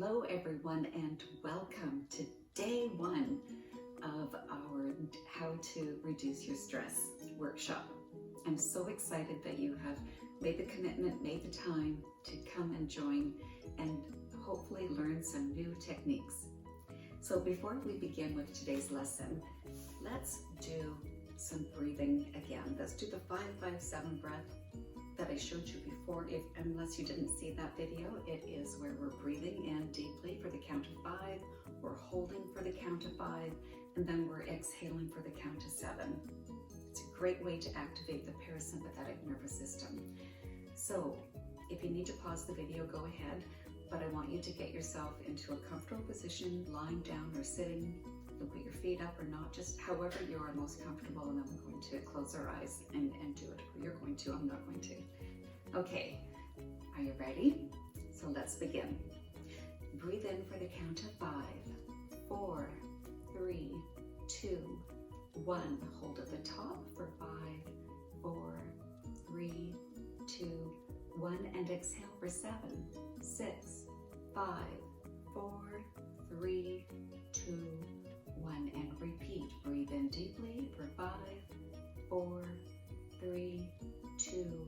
Hello everyone and welcome to day one of our How to Reduce Your Stress workshop. I'm so excited that you have made the commitment, made the time to come and join and hopefully learn some new techniques. So before we begin with today's lesson, let's do some breathing again. Let's do the 5-5-7 breath that I showed you before. Unless you didn't see that video, it is where we're breathing in deeply for the count of 5, we're holding for the count of 5, and then we're exhaling for the count of 7. It's a great way to activate the parasympathetic nervous system. So if you need to pause the video, go ahead, but I want you to get yourself into a comfortable position, lying down or sitting. You'll put your feet up or not, just however you are most comfortable, and then we're going to close our eyes and do it. You're going to, I'm not going to. Okay, are you ready? So let's begin. Breathe in for the count of 5, 4, 3, 2, 1. Hold at the top for 5, 4, 3, 2, 1, and exhale for 7, 6, 5, 4, 3, 2, 1, and repeat. Breathe in deeply for 5, 4, 3, 2,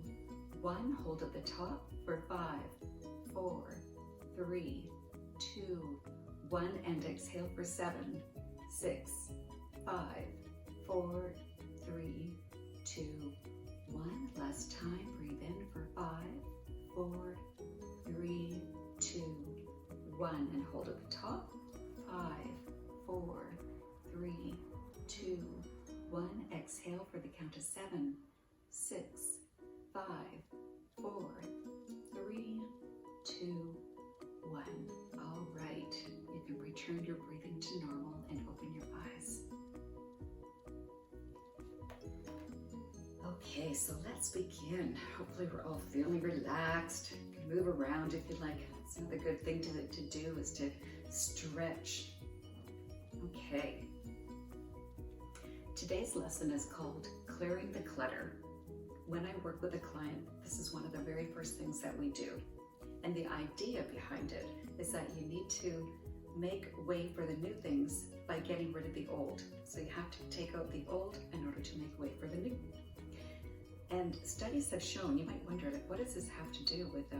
1. Hold at the top for 5, 4, 3, 2, 1, and exhale for 7, 6, 5, 4, 3, 2, 1. Last time. Breathe in for 5, 4, 3, 2, 1, and hold at the top. 5, 4, 3, 2, 1. Exhale for the count of 7, 6, 5, 4, 3, 2, 1. All right, you can return your breathing to normal and open your eyes. Okay, so let's begin. Hopefully we're all feeling relaxed. You can move around if you like. It's another good thing to do is to stretch. Okay. Today's lesson is called Clearing the Clutter. When I work with a client, this is one of the very first things that we do. And the idea behind it is that you need to make way for the new things by getting rid of the old. So you have to take out the old in order to make way for the new. And studies have shown, you might wonder, like, what does this have to do with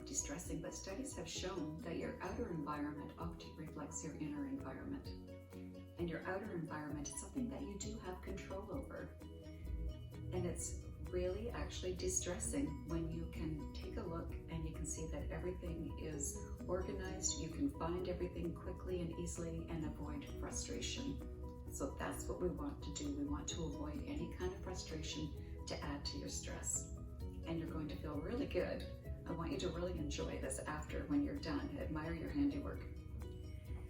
de-stressing? But studies have shown that your outer environment often reflects your inner environment. And your outer environment is something that you do have control over. And it's really actually de-stressing when you can take a look and you can see that everything is organized, you can find everything quickly and easily and avoid frustration. So that's what we want to do. We want to avoid any kind of frustration to add to your stress. And you're going to feel really good. I want you to really enjoy this after, when you're done. Admire your handiwork.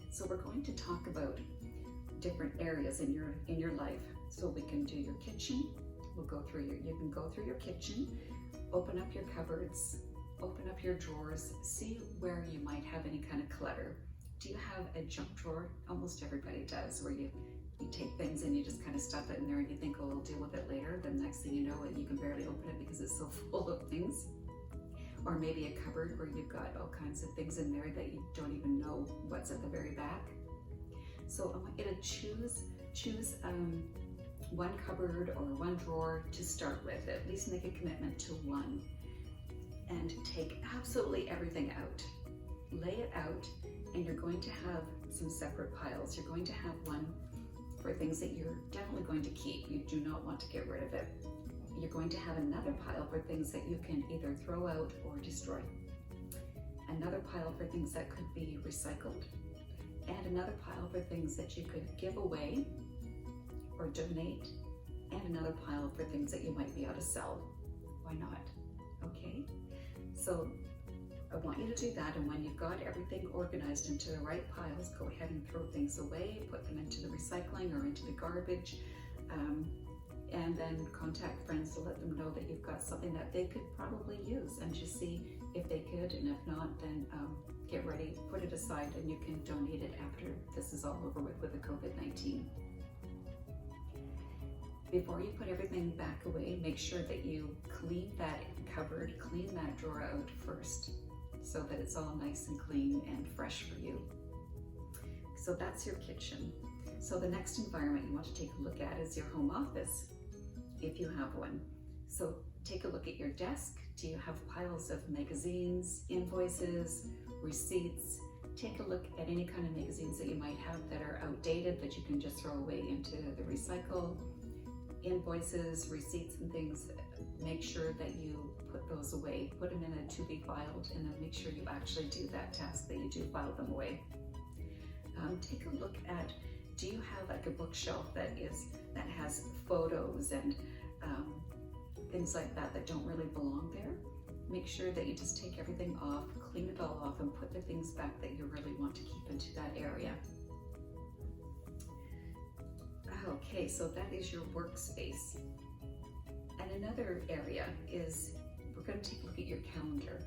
So we're going to talk about different areas in your life. So we can do your kitchen. We'll go through you can go through your kitchen, open up your cupboards, open up your drawers, see where you might have any kind of clutter. Do you have a junk drawer? Almost everybody does, where you take things and you just kind of stuff it in there and you think, oh, I'll deal with it later. The next thing you know, you can barely open it because it's so full of things. Or maybe a cupboard where you've got all kinds of things in there that you don't even know what's at the very back. So I want you to choose one cupboard or one drawer to start with. At least make a commitment to one. And take absolutely everything out. Lay it out, and you're going to have some separate piles. You're going to have one for things that you're definitely going to keep. You do not want to get rid of it. You're going to have another pile for things that you can either throw out or destroy. Another pile for things that could be recycled. And another pile for things that you could give away or donate. And another pile for things that you might be able to sell. Why not? Okay? So I want you to do that, and when you've got everything organized into the right piles, go ahead and throw things away, put them into the recycling or into the garbage, and then contact friends to let them know that you've got something that they could probably use, and just see if they could, and if not, then get ready, put it aside, and you can donate it after this is all over with the COVID-19. Before you put everything back away, make sure that you clean that cupboard, clean that drawer out first. so that it's all nice and clean and fresh for you. So that's your kitchen. So the next environment you want to take a look at is your home office, if you have one. So take a look at your desk. Do you have piles of magazines, invoices, receipts? Take a look at any kind of magazines that you might have that are outdated that you can just throw away into the recycle. Invoices, receipts and things, make sure that you put those away. Put them in a to be filed, and then make sure you actually do that task, that you do file them away. Take a look at, do you have like a bookshelf that has photos and things like that don't really belong there? Make sure that you just take everything off, clean it all off, and put the things back that you really want to keep into that area. Okay, so that is your workspace. And another area is, we're going to take a look at your calendar.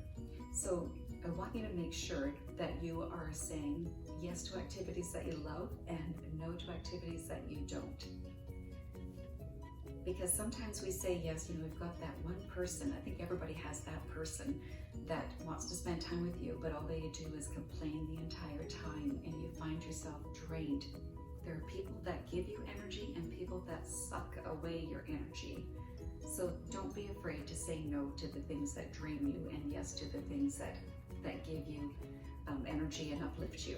So I want you to make sure that you are saying yes to activities that you love and no to activities that you don't. Because sometimes we say yes, we've got that one person, I think everybody has that person that wants to spend time with you, but all they do is complain the entire time, and you find yourself drained. There are people that give you energy and people that suck away your energy. So don't be afraid to say no to the things that drain you and yes to the things that give you energy and uplift you.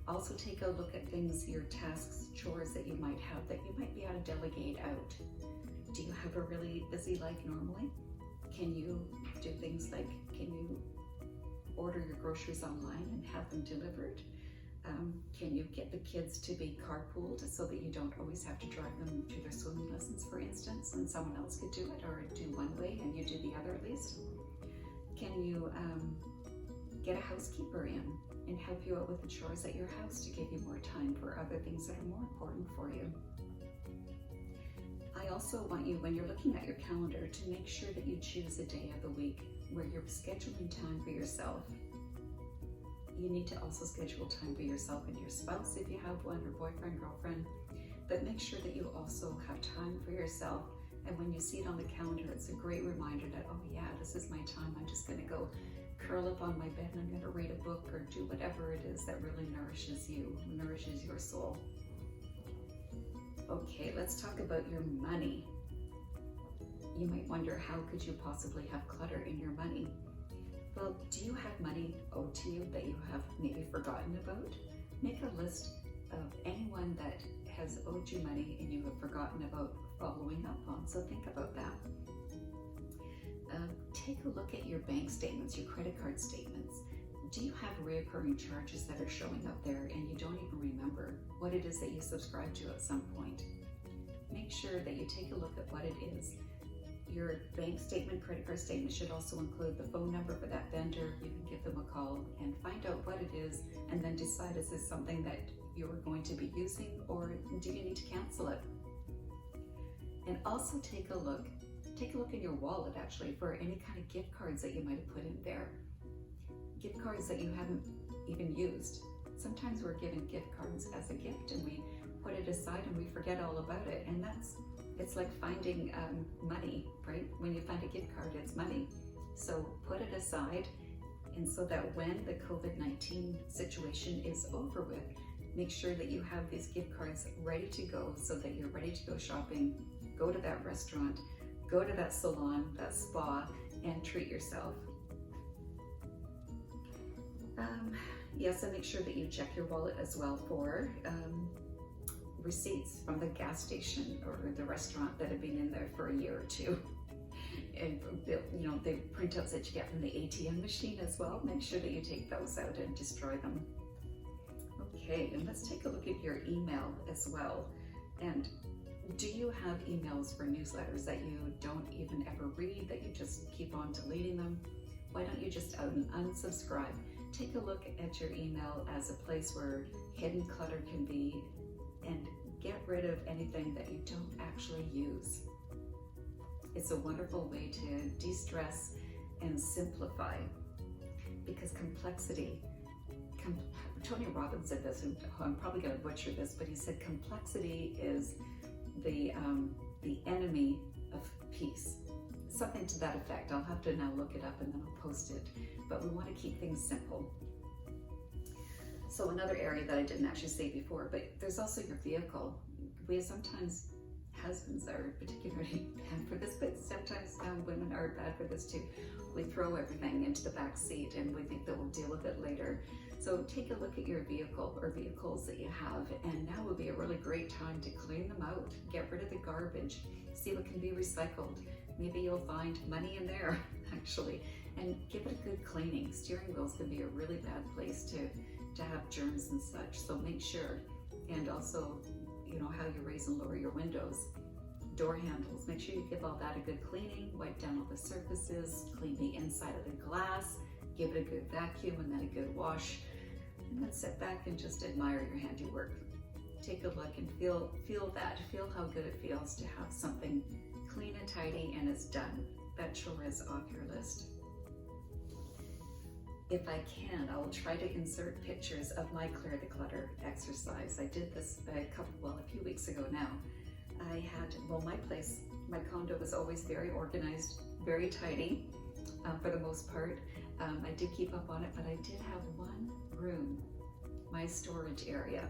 Also take a look at things, your tasks, chores that you might have that you might be able to delegate out. Do you have a really busy life normally? Can you do things like, can you order your groceries online and have them delivered? Can you get the kids to be carpooled so that you don't always have to drive them to their swimming lessons, for instance, and someone else could do it, or do one way and you do the other at least? Can you get a housekeeper in and help you out with the chores at your house to give you more time for other things that are more important for you? I also want you, when you're looking at your calendar, to make sure that you choose a day of the week where you're scheduling time for yourself. You need to also schedule time for yourself and your spouse if you have one, or boyfriend, girlfriend, but make sure that you also have time for yourself. And when you see it on the calendar, it's a great reminder that, oh yeah, this is my time. I'm just gonna go curl up on my bed and I'm gonna read a book or do whatever it is that really nourishes you, nourishes your soul. Okay, let's talk about your money. You might wonder, how could you possibly have clutter in your money? Well, do you have money owed to you that you have maybe forgotten about? Make a list of anyone that has owed you money and you have forgotten about following up on, so think about that. Take a look at your bank statements, your credit card statements. Do you have reoccurring charges that are showing up there and you don't even remember what it is that you subscribed to at some point? Make sure that you take a look at what it is. Your bank statement, credit card statement should also include the phone number for that vendor. You can give them a call and find out what it is, and then decide, is this something that you're going to be using, or do you need to cancel it? And also take a look in your wallet actually for any kind of gift cards that you might have put in there. Gift cards that you haven't even used. Sometimes we're given gift cards as a gift and we put it aside and we forget all about it, and it's like finding money, right? When you find a gift card, it's money. So put it aside, and so that when the COVID-19 situation is over with, make sure that you have these gift cards ready to go so that you're ready to go shopping, go to that restaurant, go to that salon, that spa, and treat yourself. Yes, and make sure that you check your wallet as well for receipts from the gas station or the restaurant that have been in there for a year or two. And the printouts that you get from the ATM machine as well, make sure that you take those out and destroy them. Okay, and let's take a look at your email as well. And do you have emails for newsletters that you don't even ever read, that you just keep on deleting them? Why don't you just unsubscribe? Take a look at your email as a place where hidden clutter can be, and get rid of anything that you don't actually use. It's a wonderful way to de-stress and simplify, because complexity, Tony Robbins said this, and I'm probably going to butcher this, but he said complexity is the enemy of peace. something to that effect. I'll have to now look it up and then I'll post it. But we want to keep things simple. So another area that I didn't actually say before, but there's also your vehicle. We sometimes, husbands are particularly bad for this, but sometimes women are bad for this too. We throw everything into the back seat and we think that we'll deal with it later. So take a look at your vehicle or vehicles that you have, and now would be a really great time to clean them out, get rid of the garbage, see what can be recycled. Maybe you'll find money in there actually, and give it a good cleaning. Steering wheels can be a really bad place to have germs and such, so make sure. And also, you know, how you raise and lower your windows. Door handles, make sure you give all that a good cleaning, wipe down all the surfaces, clean the inside of the glass, give it a good vacuum and then a good wash, and then sit back and just admire your handiwork. Take a look and feel that, feel how good it feels to have something clean and tidy and it's done. That chore is off your list. If I can, I will try to insert pictures of my Clear the Clutter exercise. I did this a few weeks ago now. I had, my condo was always very organized, very tidy for the most part. I did keep up on it, but I did have one room, my storage area.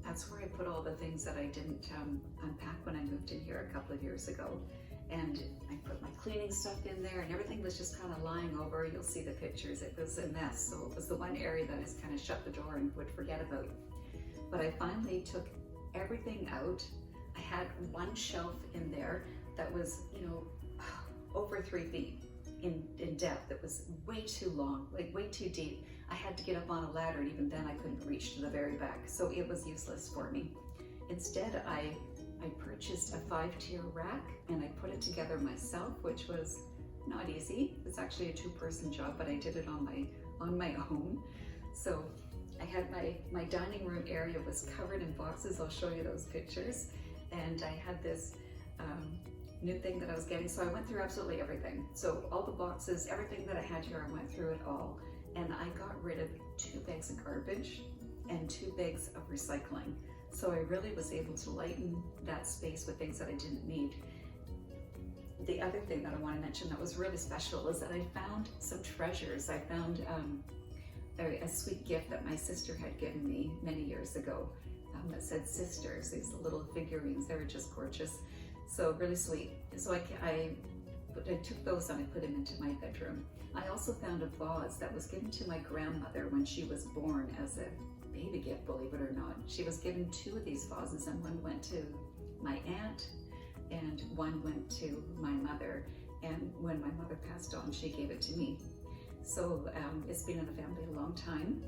That's where I put all the things that I didn't unpack when I moved in here a couple of years ago. And I put my cleaning stuff in there and everything was just kind of lying over. You'll see the pictures, it was a mess. So it was the one area that I just kind of shut the door and would forget about. But I finally took everything out. I had one shelf in there that was, you know, over 3 feet in depth. It was way too long, like way too deep. I had to get up on a ladder, and even then I couldn't reach to the very back. So it was useless for me. Instead, I purchased a 5-tier rack and I put it together myself, which was not easy. It's actually a 2-person job, but I did it on my own. So I had my dining room area was covered in boxes. I'll show you those pictures. And I had this new thing that I was getting. So I went through absolutely everything. So all the boxes, everything that I had here, I went through it all. And I got rid of 2 bags of garbage and 2 bags of recycling. So I really was able to lighten that space with things that I didn't need. The other thing that I want to mention that was really special is that I found some treasures. I found a sweet gift that my sister had given me many years ago that said sisters, these little figurines. They were just gorgeous. So really sweet. So I took those and I put them into my bedroom. I also found a vase that was given to my grandmother when she was born as a baby gift, believe it or not. She was given 2 of these vases, and one went to my aunt and one went to my mother. And when my mother passed on, she gave it to me. So it's been in the family a long time,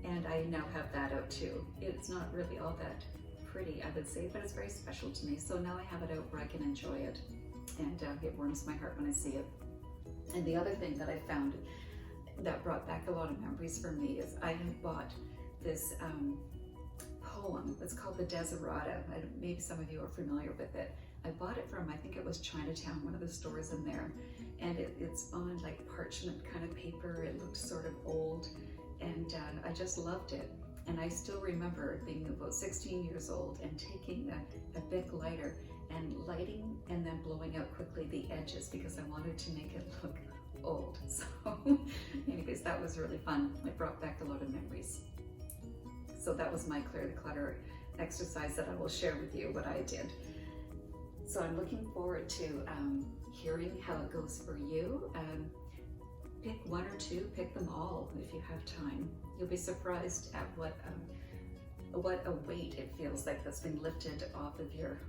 and I now have that out too. It's not really all that pretty, I would say, but it's very special to me. So now I have it out where I can enjoy it, and it warms my heart when I see it. And the other thing that I found that brought back a lot of memories for me is I had bought this poem. It's called the Desiderata. Maybe some of you are familiar with it. I bought it from, I think it was Chinatown, one of the stores in there. And it's on like parchment kind of paper. It looked sort of old, and I just loved it. And I still remember being about 16 years old and taking a big lighter and lighting and then blowing out quickly the edges because I wanted to make it look old. So anyways, that was really fun. It brought back a lot of memories. So that was my Clear the Clutter exercise that I will share with you what I did. So I'm looking forward to hearing how it goes for you. Pick 1 or 2, pick them all if you have time. You'll be surprised at what a weight it feels like that's been lifted off of your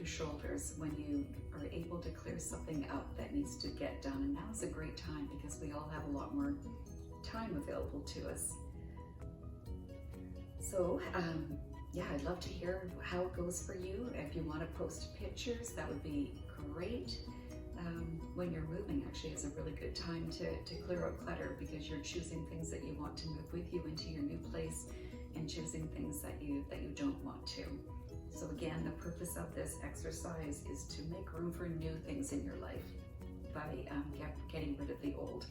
shoulders when you are able to clear something up that needs to get done. And now is a great time because we all have a lot more time available to us. So yeah, I'd love to hear how it goes for you. If you want to post pictures, that would be great. When you're moving, actually, is a really good time to clear out clutter because you're choosing things that you want to move with you into your new place and choosing things that you don't want to. So again, the purpose of this exercise is to make room for new things in your life by getting rid of the old.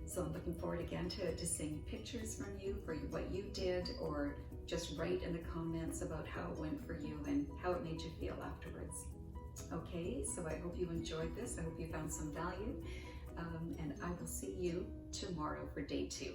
So I'm looking forward again to seeing pictures from you for what you did, or just write in the comments about how it went for you and how it made you feel afterwards. Okay, so I hope you enjoyed this. I hope you found some value. And I will see you tomorrow for day 2.